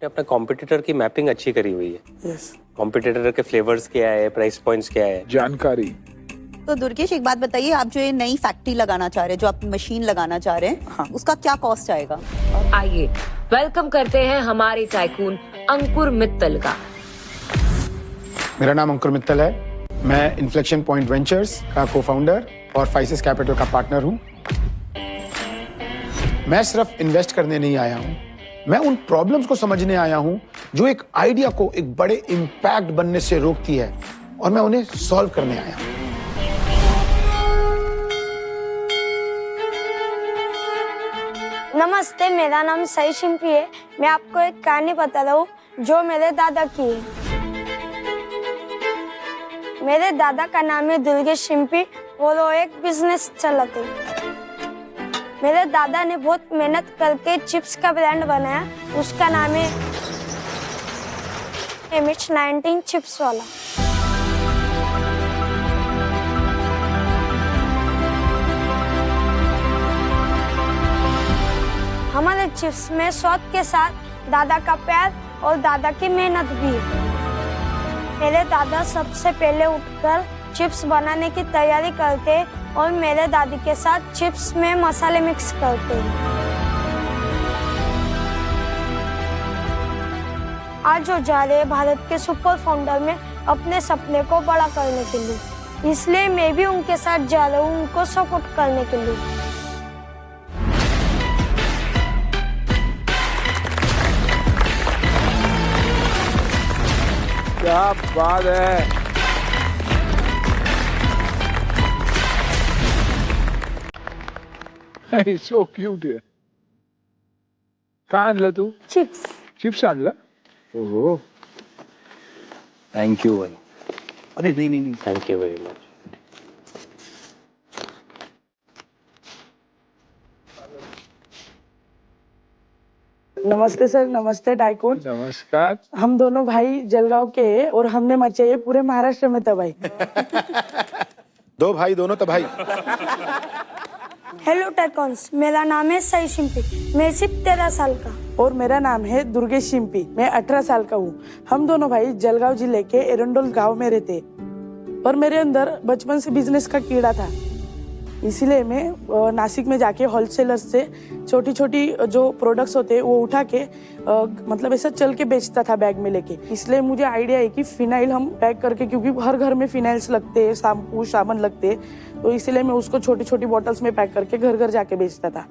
अपने कॉम्पिटिटर की मैपिंग अच्छी करी हुई है। यस, कॉम्पिटिटर के फ्लेवर्स क्या है, प्राइस पॉइंट्स क्या है, जानकारी। तो दुर्गेश एक बात बताइए, आप जो ये नई फैक्ट्री लगाना चाह रहे हैं, जो आप मशीन लगाना चाह रहे हैं, हाँ। उसका क्या कॉस्ट आएगा? आइए वेलकम करते हैं हमारे टाइकून अंकुर मित्तल का। मेरा नाम अंकुर मित्तल है। मैं इन्फ्लेक्शन पॉइंट वेंचर्स का को-फाउंडर और फाइसिस कैपिटल का पार्टनर हूं। मैं सिर्फ इन्वेस्ट करने नहीं आया हूं, मैं उन प्रॉब्लम्स को समझने आया हूं जो एक आइडिया को एक बड़े इम्पैक्ट बनने से रोकती है, और मैं उन्हें सॉल्व करने आया हूं। नमस्ते, मेरा नाम सई शिंपी है। मैं आपको एक कहानी बता रहा हूँ जो मेरे दादा की है। मेरे दादा का नाम है दुर्गेश शिंपी और वो एक बिजनेस चलाते। मेरे दादा ने बहुत मेहनत करके चिप्स का ब्रांड बनाया, उसका नाम है MH19 चिप्स वाला। हमारे चिप्स में स्वाद के साथ दादा का प्यार और दादा की मेहनत भी है। मेरे दादा सबसे पहले उठकर चिप्स बनाने की तैयारी करते और मेरे दादी के साथ चिप्स में मसाले मिक्स करते हैं। आज वो जा रहे हैं भारत के सुपर फाउंडर में अपने सपने को बड़ा करने के लिए, इसलिए मैं भी उनके साथ जा रहा हूँ उनको सपोर्ट करने के लिए। क्या बात है। He's so cute here. काय आणलं तू? चिप्स। चिप्स आणलं? ओहो, थैंक यू भाई। अरे नहीं, थैंक यू वेरी मच। नमस्ते सर, नमस्ते टाइकून। नमस्कार। हम दोनों भाई जलगांव के हैं और हमने मचाई है पूरे महाराष्ट्र में तबाही। दो भाई दोनों तबाही। हेलो टाइकॉन्स, मेरा नाम है सई शिंपी, मैं सिर्फ 13 साल का। और मेरा नाम है दुर्गेश शिंपी, मैं 18 साल का हूँ। हम दोनों भाई जलगांव जिले के एरंडोल गांव में रहते, और मेरे अंदर बचपन से बिजनेस का कीड़ा था। इसीलिए मैं नासिक में जाके होलसेलर्स से छोटी छोटी जो प्रोडक्ट्स होते हैं वो उठा के मतलब ऐसा चल के बेचता था बैग में लेके। इसलिए मुझे आइडिया है कि फिनाइल हम पैक करके, क्योंकि हर घर में फिनाइल्स लगते हैं, शैम्पू साबुन लगते हैं, तो इसलिए मैं उसको छोटी छोटी बॉटल्स में पैक करके घर घर जाके बेचता था।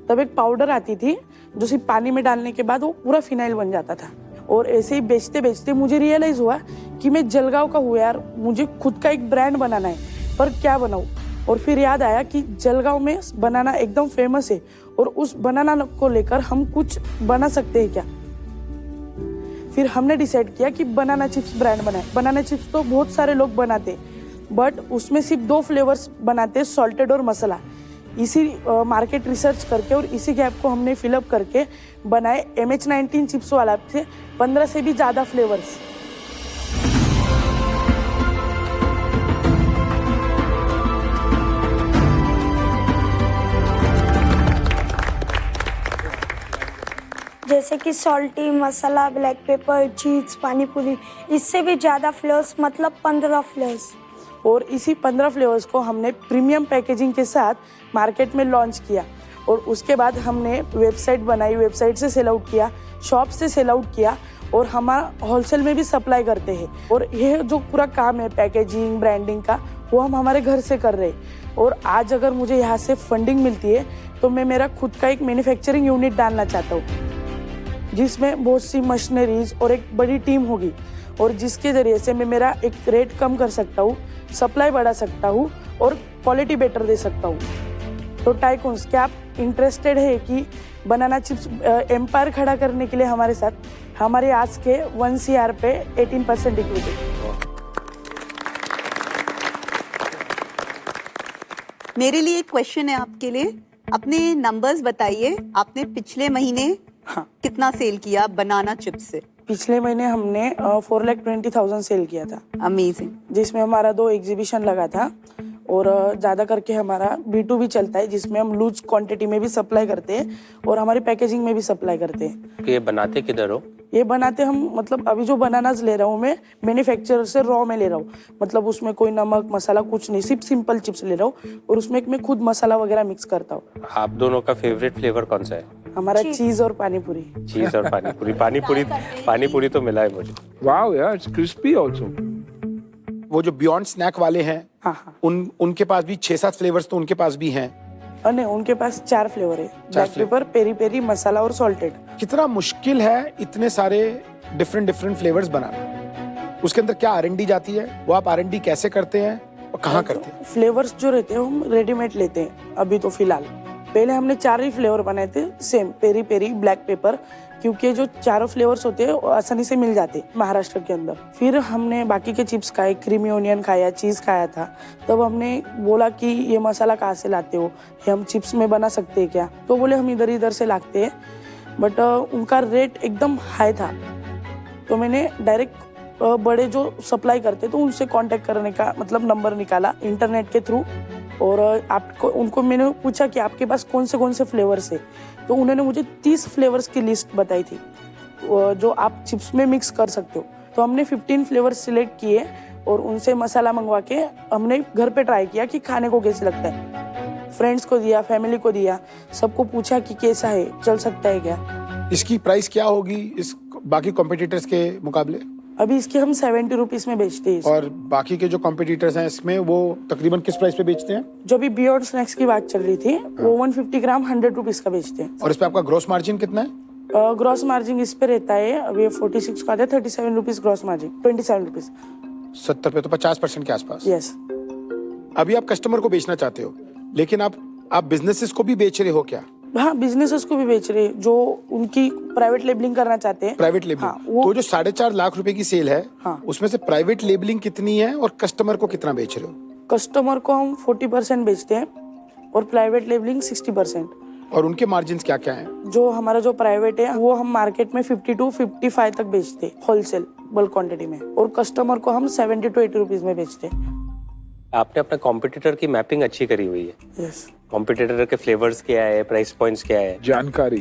तब एक पाउडर आती थी जो सिर्फ पानी में डालने के बाद वो पूरा फिनाइल बन जाता था। और ऐसे ही बेचते बेचते मुझे रियलाइज हुआ कि मैं जलगांव का हूँ यार, मुझे खुद का एक ब्रांड बनाना है, पर क्या बनाऊँ। और फिर याद आया कि जलगांव में बनाना एकदम फेमस है, और उस बनाना को लेकर हम कुछ बना सकते हैं क्या। फिर हमने डिसाइड किया कि बनाना चिप्स ब्रांड बनाए। बनाना चिप्स तो बहुत सारे लोग बनाते, बट उसमें सिर्फ 2 फ्लेवर्स बनाते, सॉल्टेड और मसाला। इसी मार्केट रिसर्च करके और इसी गैप को हमने फिलअप करके बनाए MH19 चिप्स वाला से 15 से भी ज़्यादा फ्लेवर्स। जैसे कि सॉल्टी, मसाला, ब्लैक पेपर, चीज, पानी पूरी, इससे भी ज़्यादा फ्लेवर्स, मतलब 15 फ्लेवर्स। और इसी 15 फ्लेवर्स को हमने प्रीमियम पैकेजिंग के साथ मार्केट में लॉन्च किया। और उसके बाद हमने वेबसाइट बनाई, वेबसाइट से सेल आउट किया, शॉप से सेल आउट किया, और हमारा होलसेल में भी सप्लाई करते हैं। और यह जो पूरा काम है पैकेजिंग, ब्रांडिंग का, वो हम हमारे घर से कर रहे हैं। और आज अगर मुझे यहाँ से फंडिंग मिलती है तो मैं मेरा खुद का एक मैन्युफैक्चरिंग यूनिट डालना चाहता हूँ, जिसमें बहुत सी मशीनरीज और एक बड़ी टीम होगी, और जिसके ज़रिए से मैं मेरा एक रेट कम कर सकता हूँ, सप्लाई बढ़ा सकता हूँ और क्वालिटी बेटर दे सकता हूँ। तो टाइकून्स, क्या आप इंटरेस्टेड है कि बनाना चिप्स एम्पायर खड़ा करने के लिए हमारे साथ? हमारे आज के 1 CR पे 18% इक्विटी। मेरे लिए एक क्वेश्चन है आपके लिए, अपने नंबर्स बताइए। आपने पिछले महीने कितना सेल किया बनाना चिप्स से? पिछले महीने हमने 4,20,000 सेल किया था। अमेजिंग। जिसमें हमारा 2 एग्जीबिशन लगा था और ज़्यादा करके हमारा B2B चलता है, जिसमें हम लूज क्वांटिटी में भी सप्लाई करते हैं और हमारी पैकेजिंग में भी सप्लाई करते हैं। कि ये बनाते किधर हो? ये बनाते हम, मतलब अभी जो बनानास ले रहा हूँ मैं मैन्युफैक्चरर से रॉ में ले रहा हूँ, मतलब उसमें कोई नमक मसाला कुछ नहीं, सिर्फ सिंपल चिप्स ले रहा हूँ और उसमें मैं खुद मसाला वगैरह मिक्स करता हूँ। आप दोनों का फेवरेट फ्लेवर कौन सा है? हमारा चीज और पानी पूरी। चीज और पानी पूरी तो मिला है मुझे। Wow, yeah, it's crispy also. वो जो बियॉन्ड स्नैक वाले हैं, हाँ। उनके पास भी 6-7 फ्लेवर्स तो उनके पास भी हैं। और नहीं, उनके पास 4 फ्लेवर है, ब्लैक पेपर, पेरी पेरी, मसाला और सॉल्टेड। कितना मुश्किल है इतने सारे डिफरेंट फ्लेवर्स बनाना? उसके अंदर क्या R&D जाती है? वो आप R&D कैसे करते हैं और कहाँ करते हैं? फ्लेवर्स जो रहते हैं हम रेडीमेड लेते हैं अभी तो फिलहाल। पहले हमने 4 ही फ्लेवर बनाए थे same, peri peri, black pepper, क्योंकि जो चारों फ्लेवर्स होते हैं आसानी से मिल जाते महाराष्ट्र के अंदर। फिर हमने बाकी के चिप्स खाए, क्रीमी ओनियन खाया, चीज़ खाया था। तब हमने बोला कि ये मसाला कहाँ से लाते हो, ये हम चिप्स में बना सकते हैं क्या? तो बोले हम इधर से लाते हैं, बट उनका रेट एकदम हाई था। तो मैंने डायरेक्ट बड़े जो सप्लाई करते तो उनसे कांटेक्ट करने का मतलब नंबर निकाला इंटरनेट के थ्रू, और आपको उनको मैंने पूछा कि आपके पास कौन से फ्लेवर्स है। तो उन्होंने मुझे 30 फ्लेवर्स की लिस्ट बताई थी जो आप चिप्स में मिक्स कर सकते हो। तो हमने 15 फ्लेवर्स सिलेक्ट किए और उनसे मसाला मंगवा के हमने घर पे ट्राई किया कि खाने को कैसे लगता है। फ्रेंड्स को दिया, फैमिली को दिया, सबको पूछा कि कैसा है, चल सकता है क्या। इसकी प्राइस क्या होगी इस बाकी कॉम्पिटिटर्स के मुकाबले? अभी इसके हम 70 रुपीज में बेचते हैं। और बाकी के जो कॉम्पिटिटर्स हैं इसमें वो तकरीबन किस प्राइस पे बेचते हैं? जो भी बियॉन्ड स्नैक्स की बात चल रही थी वो 150 ग्राम 100 रुपीज का बेचते हैं। और इस पे आपका ग्रॉस मार्जिन कितना है? ग्रॉस मार्जिन इस पे रहता है, अभी 46 का आता है, 37 रुपीज ग्रॉस मार्जिन, 27 रुपीज। 70 पे तो 50% के आसपास। यस। अभी आप कस्टमर को बेचना चाहते हो, लेकिन आप बिजनेसेस को भी बेच रहे हो क्या? हाँ, बिजनेसेस को भी बेच रहे हैं जो उनकी प्राइवेट लेबलिंग करना चाहते हैं। Private labelling. हाँ, वो तो जो 4.5 लाख रुपए की सेल है, हाँ, उसमें से प्राइवेट लेबलिंग कितनी है और कस्टमर को कितना बेच रहे हो? कस्टमर को हम 40% बेचते हैं और प्राइवेट लेबलिंग 60%। और उनके मार्जिन क्या क्या हैं? जो हमारा जो प्राइवेट है वो हम मार्केट में 50 to 55 तक बेचते हैं होलसेल बल्क क्वांटिटी में, और कस्टमर को हम 70 to 80 रुपीज में बेचते हैं। आपने अपने कॉम्पिटिटर की मैपिंग अच्छी करी हुई है। यस। कॉम्पिटिटर के फ्लेवर्स क्या है, प्राइस पॉइंट्स क्या है? जानकारी।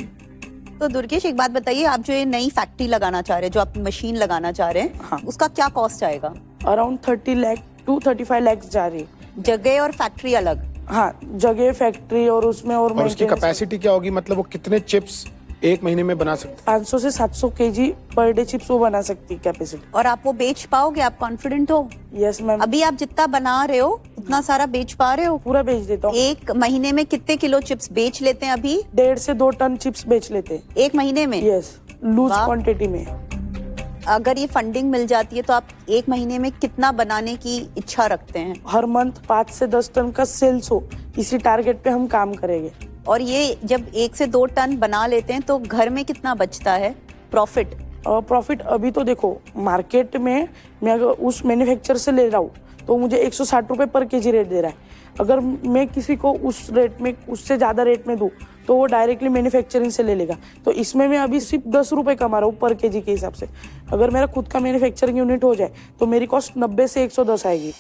तो दुर्गेश, एक बात बताइए, आप जो ये नई फैक्ट्री लगाना चाह रहे हैं, जो आप मशीन लगाना चाह रहे हैं, हाँ, उसका क्या कॉस्ट आएगा? अराउंड 30 लाख to 35 लाख जा रही है। जगह और फैक्ट्री अलग? हाँ, जगह, फैक्ट्री और उसमें और उसकी कैपेसिटी क्या होगी? मतलब वो कितने चिप्स एक महीने में बना सकते? 500 से 700 केजी पर डे चिप्स वो बना सकती है कैपेसिटी। और आप वो बेच पाओगे? आप कॉन्फिडेंट हो? Yes ma'am. अभी आप जितना बना रहे हो उतना सारा बेच पा रहे हो? पूरा बेच देता हूँ। एक महीने में कितने किलो चिप्स बेच लेते हैं अभी? 1.5 से 2 टन चिप्स बेच लेते हैं एक महीने में? यस, लूज वाह। क्वांटिटी में। अगर ये फंडिंग मिल जाती है तो आप एक महीने में कितना बनाने की इच्छा रखते हैं? हर मंथ 5 से 10 टन का सेल्स हो, इसी टारगेट पे हम काम करेंगे। और ये जब 1 से 2 टन बना लेते हैं तो घर में कितना बचता है प्रॉफिट? प्रॉफिट अभी तो देखो मार्केट में मैं अगर उस मैन्युफैक्चरर से ले रहा हूँ तो मुझे 160 रुपए पर केजी रेट दे रहा है। अगर मैं किसी को उस रेट में, उससे ज्यादा रेट में दूं तो वो डायरेक्टली मैन्युफैक्चरिंग से ले लेगा। तो इसमें मैं अभी सिर्फ 10 रुपए कमा रहा हूँ पर केजी के हिसाब से। अगर मेरा खुद का मैन्युफैक्चरिंग यूनिट हो जाए तो मेरी कॉस्ट 90 से 110 आएगी।